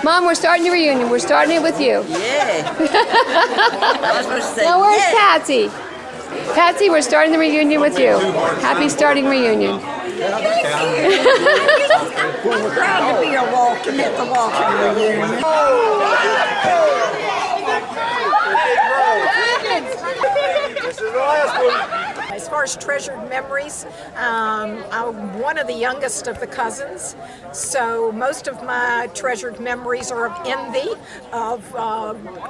Mom, we're starting the reunion. We're starting it with you. Yeah. I was supposed to say, Now where's yeah. Patsy? Patsy, we're starting the reunion with you. Happy starting reunion. We're proud to be a Walton at the Walton reunion. This is the last one. As far as treasured memories, I'm one of the youngest of the cousins, so most of my treasured memories are of envy of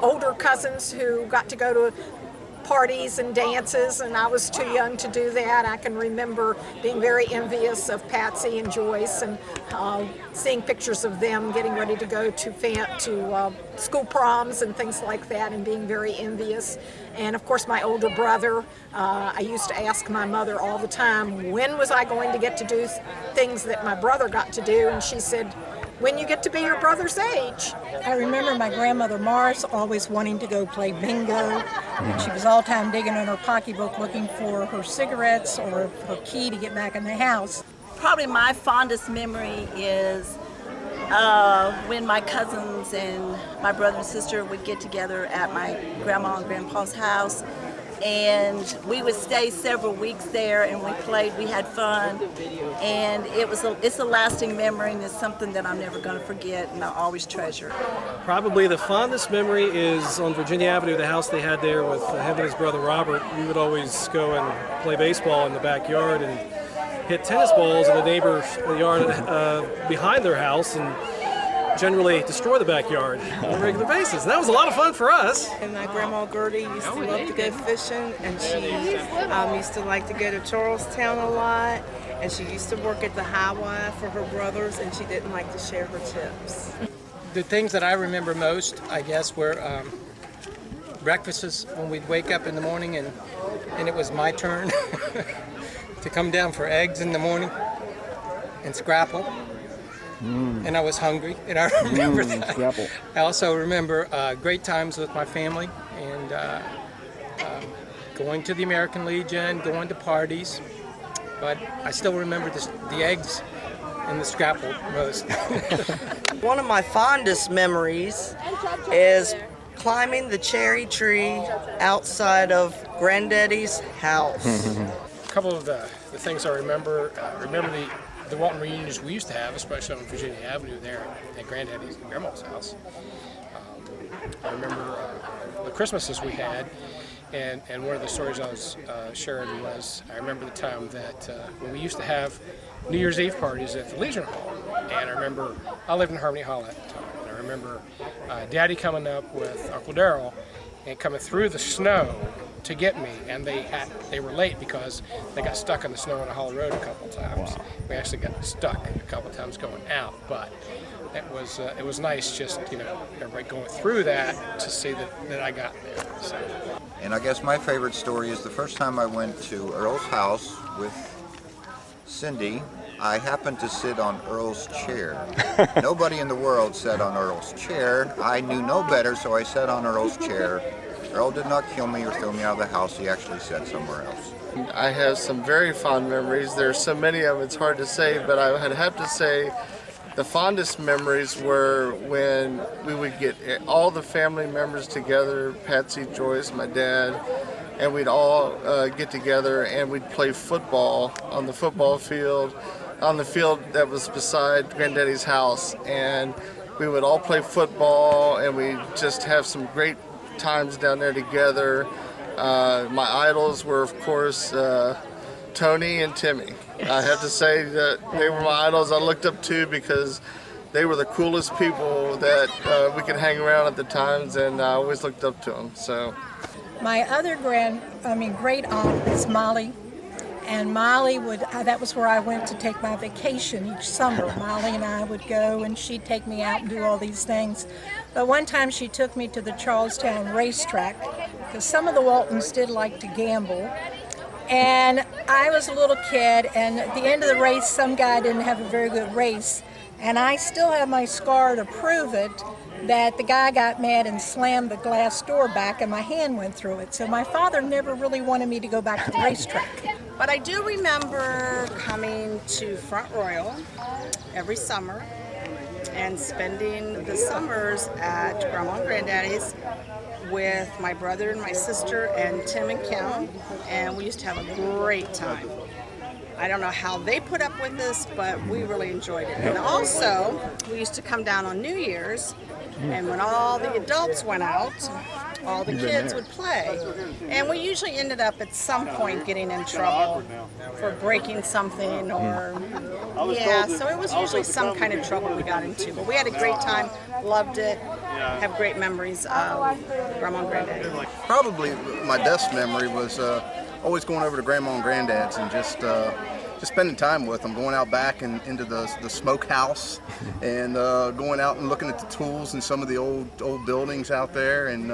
older cousins who got to go to parties and dances, and I was too young to do that. I can remember being very envious of Patsy and Joyce and seeing pictures of them getting ready to go to school proms and things like that, and being very envious. And of course my older brother, I used to ask my mother all the time, when was I going to get to do things that my brother got to do? And she said, when you get to be your brother's age. I remember my grandmother Mars always wanting to go play bingo. And she was all the time digging in her pocketbook looking for her cigarettes or her key to get back in the house. Probably my fondest memory is when my cousins and my brother and sister would get together at my grandma and grandpa's house, and we would stay several weeks there, and we played, we had fun, and it's a lasting memory, and it's something that I'm never going to forget and I'll always treasure. Probably the fondest memory is on Virginia Avenue, the house they had there with him and his brother Robert. We would always go and play baseball in the backyard and hit tennis balls in the neighbor's yard behind their house, and generally destroy the backyard on a regular basis. And that was a lot of fun for us. And my grandma Gertie used to love to go fishing, and she used to like to go to Charlestown a lot, and she used to work at the highway for her brothers, and she didn't like to share her tips. The things that I remember most, I guess, were breakfasts when we'd wake up in the morning and it was my turn to come down for eggs in the morning and scrapple. And I was hungry, and I remember that. Scrapple. I also remember great times with my family, and going to the American Legion, going to parties. But I still remember the eggs and the scrapple most. One of my fondest memories is climbing the cherry tree outside of Granddaddy's house. A couple of the things I remember, the Walton reunions we used to have, especially on Virginia Avenue there at Granddaddy's and Grandma's house. I remember the Christmases we had, and one of the stories I was sharing was, I remember the time that when we used to have New Year's Eve parties at the Legion Hall, and I remember, I lived in Harmony Hall at the time, and I remember Daddy coming up with Uncle Darrell and coming through the snow to get me, and they were late because they got stuck in the snow on the Hall Road a couple times. Wow. We actually got stuck a couple times going out, but it was nice just, everybody going through that to see that I got there. So. And I guess my favorite story is the first time I went to Earl's house with Cindy. I happened to sit on Earl's chair. Nobody in the world sat on Earl's chair. I knew no better, so I sat on Earl's chair. Earl did not kill me or throw me out of the house. He actually sat somewhere else. I have some very fond memories. There's so many of them, it's hard to say, but I would have to say the fondest memories were when we would get all the family members together, Patsy, Joyce, my dad, and we'd all get together and we'd play football on the football field, on the field that was beside Granddaddy's house. And we would all play football, and we'd just have some great times down there together. My idols were, of course, Tony and Timmy. I have to say that they were my idols I looked up to because they were the coolest people that we could hang around at the times, and I always looked up to them. So, my other great aunt is Molly. And Molly that was where I went to take my vacation each summer. Molly and I would go, and she'd take me out and do all these things. But one time she took me to the Charlestown racetrack, because some of the Waltons did like to gamble. And I was a little kid, and at the end of the race, some guy didn't have a very good race. And I still have my scar to prove it, that the guy got mad and slammed the glass door back, and my hand went through it. So my father never really wanted me to go back to the racetrack. But I do remember coming to Front Royal every summer and spending the summers at Grandma and Granddaddy's with my brother and my sister and Tim and Kim, and we used to have a great time. I don't know how they put up with this, but we really enjoyed it. And also, we used to come down on New Year's, and when all the adults went out, all the kids would play. And we usually ended up at some point getting in trouble for breaking something or, yeah, so it was usually some kind of trouble we got into. But we had a great time, loved it, have great memories of Grandma and Granddaddy. Probably my best memory was always going over to Grandma and Granddad's and just spending time with them, going out back and into the smokehouse and going out and looking at the tools and some of the old buildings out there and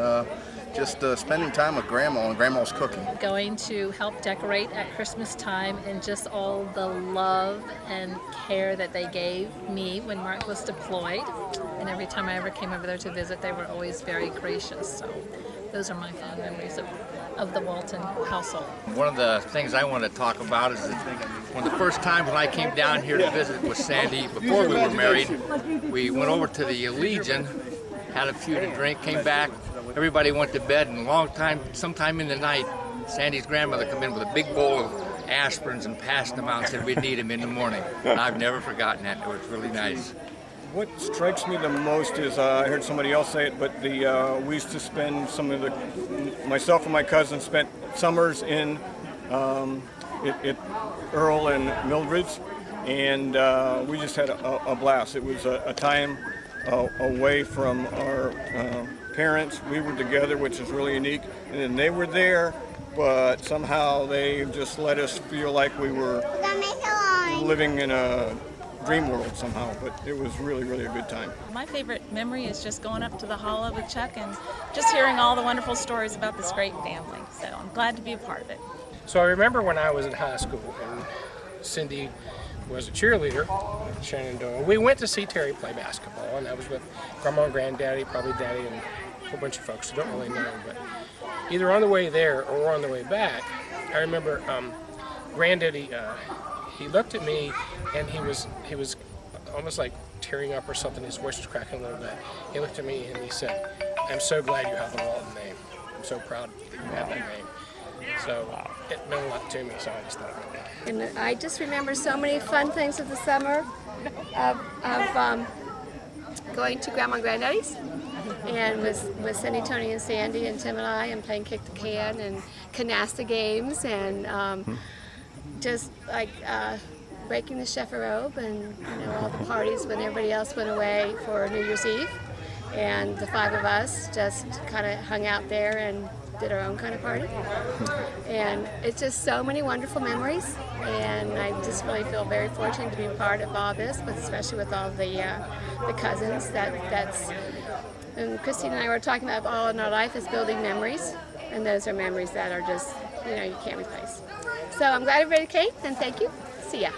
just spending time with Grandma and Grandma's cooking. Going to help decorate at Christmas time and just all the love and care that they gave me when Mark was deployed. And every time I ever came over there to visit, they were always very gracious. So those are my fond memories of the Walton household. One of the things I want to talk about is that one of the first times when I came down here to visit with Sandy before we were married, we went over to the Legion, had a few to drink, came back, everybody went to bed, and sometime in the night, Sandy's grandmother came in with a big bowl of aspirins and passed them out and said we'd need them in the morning. And I've never forgotten that. It was really nice. What strikes me the most is, I heard somebody else say it, but we used to spend myself and my cousin spent summers in at Earl and Mildred's, and we just had a blast. It was a time away from our parents. We were together, which is really unique, and then they were there, but somehow they just let us feel like we were living in a dream world somehow, but it was really, really a good time. My favorite memory is just going up to the Hollow with Chuck and just hearing all the wonderful stories about this great family. So I'm glad to be a part of it. So I remember when I was in high school and Cindy was a cheerleader at Shenandoah. We went to see Terry play basketball, and that was with Grandma and Granddaddy, probably Daddy, and a whole bunch of folks who don't really know. But either on the way there or on the way back, I remember Granddaddy, he looked at me and he was almost like tearing up or something. His voice was cracking a little bit. He looked at me and he said, "I'm so glad you have the Walton name. I'm so proud you have that name." So it meant a lot to me, so I just thought of that. And I just remember so many fun things of the summer of going to Grandma and Granddaddy's and with Cindy, Tony, and Sandy, and Tim and I, and playing kick the can and canasta games and just like breaking the chefferobe and all the parties when everybody else went away for New Year's Eve. And the five of us just kind of hung out there and did our own kind of party. And it's just so many wonderful memories, and I just really feel very fortunate to be part of all this, but especially with all the cousins. And Christine and I were talking about all in our life is building memories, and those are memories that are just, you can't replace. So I'm glad everybody came, and thank you. See ya.